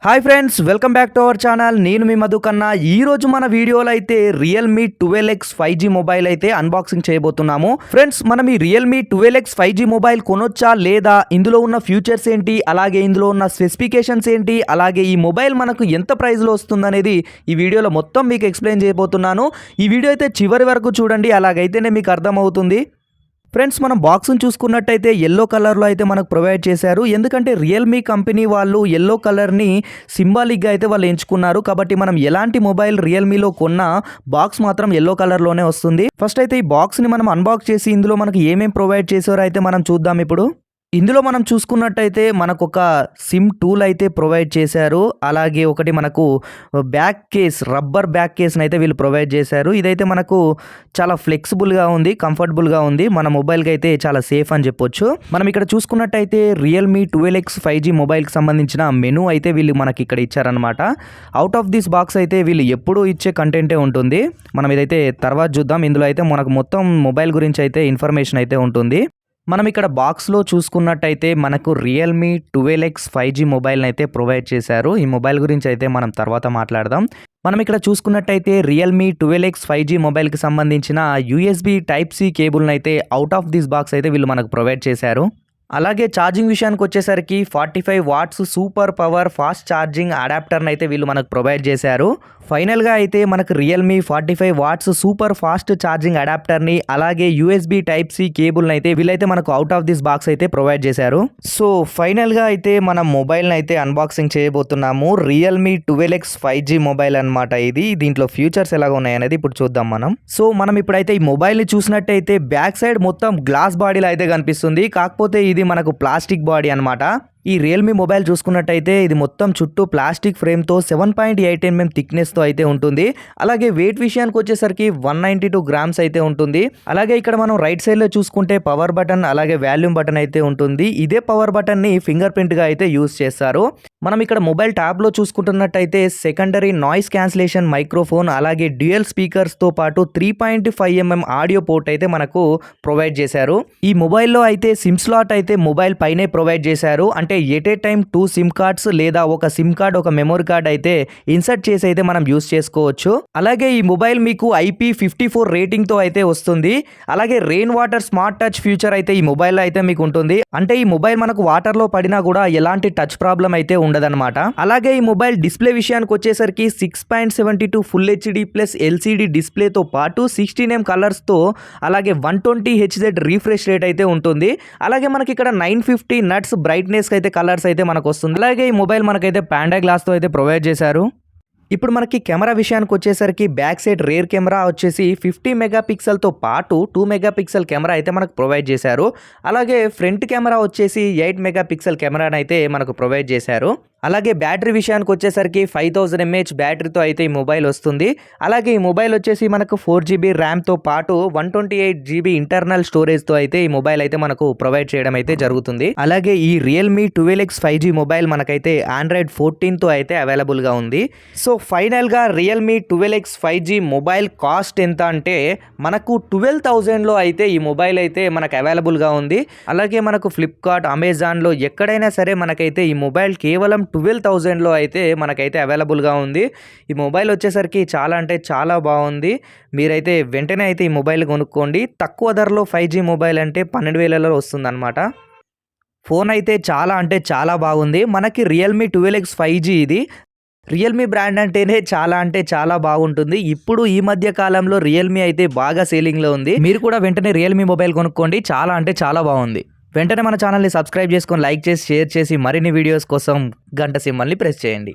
Hi friends, welcome back to our channel. నేను మీ మధుకన్నా. ఈరోజు మన వీడియోలో అయితే రియల్మీ 12X 5G మొబైల్ అయితే అన్బాక్సింగ్ చేయబోతున్నాము. ఫ్రెండ్స్, మనం ఈ రియల్మీ 12X 5G మొబైల్ కొనొచ్చా లేదా, ఇందులో ఉన్న ఫ్యూచర్స్ ఏంటి, అలాగే ఇందులో ఉన్న స్పెసిఫికేషన్స్ ఏంటి, అలాగే ఈ మొబైల్ మనకు ఎంత ప్రైస్లో వస్తుందనేది ఈ వీడియోలో మొత్తం మీకు ఎక్స్ప్లెయిన్ చేయబోతున్నాను. ఈ వీడియో అయితే చివరి వరకు చూడండి, అలాగైతేనే మీకు అర్థమవుతుంది. ఫ్రెండ్స్, మనం బాక్స్ని చూసుకున్నట్టయితే ఎల్లో కలర్లో అయితే మనకు ప్రొవైడ్ చేశారు. ఎందుకంటే రియల్మీ కంపెనీ వాళ్ళు ఎల్లో కలర్ని సింబాలిక్గా అయితే వాళ్ళు ఎంచుకున్నారు. కాబట్టి మనం ఎలాంటి మొబైల్ రియల్మీలో కొన్నా బాక్స్ మాత్రం ఎల్లో కలర్లోనే వస్తుంది. ఫస్ట్ అయితే ఈ బాక్స్ని మనం అన్బాక్స్ చేసి ఇందులో మనకు ఏమేమి ప్రొవైడ్ చేశారో అయితే మనం చూద్దాం. ఇప్పుడు ఇందులో మనం చూసుకున్నట్టయితే మనకు ఒక సిమ్ టూల్ అయితే ప్రొవైడ్ చేశారు. అలాగే ఒకటి మనకు బ్యాక్ కేస్, రబ్బర్ బ్యాక్ కేస్ని అయితే వీళ్ళు ప్రొవైడ్ చేశారు. ఇదైతే మనకు చాలా ఫ్లెక్సిబుల్గా ఉంది, కంఫర్టబుల్గా ఉంది. మన మొబైల్కి అయితే చాలా సేఫ్ అని చెప్పొచ్చు. మనం ఇక్కడ చూసుకున్నట్టయితే రియల్మీ 12X 5G మొబైల్కి సంబంధించిన మెనూ అయితే వీళ్ళు మనకి ఇక్కడ ఇచ్చారనమాట. అవుట్ ఆఫ్ దిస్ బాక్స్ అయితే వీళ్ళు ఎప్పుడూ ఇచ్చే కంటెంటే ఉంటుంది. మనం ఇదైతే తర్వాత చూద్దాం. ఇందులో అయితే మనకు మొత్తం మొబైల్ గురించి అయితే ఇన్ఫర్మేషన్ అయితే ఉంటుంది. మనం ఇక్కడ బాక్స్లో చూసుకున్నట్టయితే మనకు రియల్మీ 12X 5G మొబైల్ని అయితే ప్రొవైడ్ చేశారు. ఈ మొబైల్ గురించి అయితే మనం తర్వాత మాట్లాడదాం. మనం ఇక్కడ చూసుకున్నట్టయితే రియల్మీ 12X 5G మొబైల్కి సంబంధించిన USB Type-C కేబుల్ని అయితే అవుట్ ఆఫ్ దిస్ బాక్స్ అయితే వీళ్ళు మనకు ప్రొవైడ్ చేశారు. అలాగే ఛార్జింగ్ విషయానికి వచ్చేసరికి 45 watts super power fast charging అడాప్టర్ని అయితే వీళ్ళు మనకు ప్రొవైడ్ చేశారు. ఫైనల్గా అయితే మనకు Realme 45 watts super fast charging అడాప్టర్ని అలాగే USB Type-C కేబుల్ని అయితే వీళ్ళైతే మనకు అవుట్ ఆఫ్ దిస్ బాక్స్ అయితే ప్రొవైడ్ చేశారు. సో ఫైనల్గా అయితే మనం మొబైల్ని అయితే అన్బాక్సింగ్ చేయబోతున్నాము. రియల్మీ 12X 5G మొబైల్ అనమాట ఇది. దీంట్లో ఫ్యూచర్స్ ఎలాగ ఉన్నాయనేది ఇప్పుడు చూద్దాం మనం. సో మనం ఇప్పుడైతే ఈ మొబైల్ని చూసినట్టయితే బ్యాక్ సైడ్ మొత్తం గ్లాస్ బాడీలో అయితే కనిపిస్తుంది. కాకపోతే ఇది మనకు ప్లాస్టిక్ బాడీ అనమాట. ఈ రియల్మీ మొబైల్ చూసుకున్నట్టయితే ఇది మొత్తం చుట్టూ ప్లాస్టిక్ ఫ్రేమ్తో 7.8 mm థిక్నెస్తో అయితే ఉంటుంది. అలాగే వెయిట్ విషయానికి వచ్చేసరికి 192 గ్రామ్స్ అయితే ఉంటుంది. అలాగే ఇక్కడ మనం రైట్ సైడ్లో చూసుకుంటే పవర్ బటన్ అలాగే వాల్యూమ్ బటన్ అయితే ఉంటుంది. ఇదే పవర్ బటన్ని ఫింగర్ ప్రింట్గా అయితే యూస్ చేస్తారు. మనం ఇక్కడ మొబైల్ ట్యాబ్లో చూసుకుంటున్నట్టయితే సెకండరీ నాయిస్ క్యాన్సిలేషన్ మైక్రోఫోన్ అలాగే డ్యూయల్ స్పీకర్స్తో పాటు 3.5 mm ఆడియో పోర్ట్ అయితే మనకు ప్రొవైడ్ చేశారు. ఈ మొబైల్లో అయితే సిమ్ స్లాట్ అయితే మొబైల్ పైనే ప్రొవైడ్ చేశారు. అంటే at a time 2 SIM cards లేదా ఒక సిమ్ కార్డ్ ఒక మెమరీ కార్డ్ అయితే ఇన్సర్ట్ చేసి అయితే మనం యూస్ చేసుకోవచ్చు. అలాగే ఈ మొబైల్ మీకు IP54 రేటింగ్తో అయితే వస్తుంది. అలాగే rain water smart touch future అయితే ఈ మొబైల్లో అయితే మీకు ఉంటుంది. అంటే ఈ మొబైల్ మనకు వాటర్లో పడినా కూడా ఎలాంటి టచ్ ప్రాబ్లం అయితే ఉండదన్నమాట. అలాగే ఈ మొబైల్ డిస్ప్లే విషయానికి వచ్చేసరికి 6.72 ఫుల్ HD ప్లస్ LCD డిస్ప్లేతో పాటు 16 mm కలర్స్తో అలాగే 120 Hz రీఫ్రెష్ రేట్ అయితే ఉంటుంది. అలాగే మనకి ఇక్కడ 950 నట్స్ బ్రైట్నెస్ అయితే కలర్స్ అయితే మనకు వస్తుంది. అలాగే ఈ మొబైల్ మనకైతే పాండా గ్లాస్తో అయితే ప్రొవైడ్ చేశారు. ఇప్పుడు మనకి కెమెరా విషయానికి వచ్చేసరికి బ్యాక్ సైడ్ రేర్ కెమెరా వచ్చేసి 50 మెగాపిక్సెల్తో పాటు 2 మెగాపిక్సెల్ కెమెరా అయితే మనకు ప్రొవైడ్ చేశారు. అలాగే ఫ్రంట్ కెమెరా వచ్చేసి 8 మెగాపిక్సెల్ కెమెరాని అయితే మనకు ప్రొవైడ్ చేశారు. అలాగే బ్యాటరీ విషయానికి వచ్చేసరికి 5000 mAh బ్యాటరీతో అయితే ఈ మొబైల్ వస్తుంది. అలాగే ఈ మొబైల్ వచ్చేసి మనకు 4GB ర్యామ్తో పాటు 128GB ఇంటర్నల్ స్టోరేజ్తో అయితే ఈ మొబైల్ అయితే మనకు ప్రొవైడ్ చేయడం అయితే జరుగుతుంది. అలాగే ఈ రియల్మీ 12X 5G మొబైల్ మనకైతే Android 14తో అయితే అవైలబుల్గా ఉంది. సో ఫైనల్గా Realme 12X 5G mobile cost ఎంత అంటే మనకు 12,000లో అయితే ఈ మొబైల్ అయితే మనకు అవైలబుల్గా ఉంది. అలాగే మనకు ఫ్లిప్కార్ట్, అమెజాన్లో ఎక్కడైనా సరే మనకైతే ఈ మొబైల్ కేవలం 12,000లో అయితే మనకైతే అవైలబుల్గా ఉంది. ఈ మొబైల్ వచ్చేసరికి చాలా అంటే చాలా బాగుంది. మీరైతే వెంటనే అయితే ఈ మొబైల్ కొనుక్కోండి. తక్కువ ధరలో 5G మొబైల్ అంటే 12,000లో వస్తుంది అనమాట. ఫోన్ అయితే చాలా అంటే చాలా బాగుంది. మనకి రియల్మీ 12X 5G ఇది రియల్మీ బ్రాండ్ అంటేనే చాలా అంటే చాలా బాగుంటుంది. ఇప్పుడు ఈ మధ్య కాలంలో రియల్మీ అయితే బాగా సేలింగ్లో ఉంది. మీరు కూడా వెంటనే రియల్మీ మొబైల్ కొనుక్కోండి. చాలా అంటే చాలా బాగుంది. వెంటనే మన ఛానల్ని సబ్స్క్రైబ్ చేసుకొని లైక్ చేసి షేర్ చేసి మరిన్ని వీడియోస్ కోసం గంట సింబల్ని ప్రెస్ చేయండి.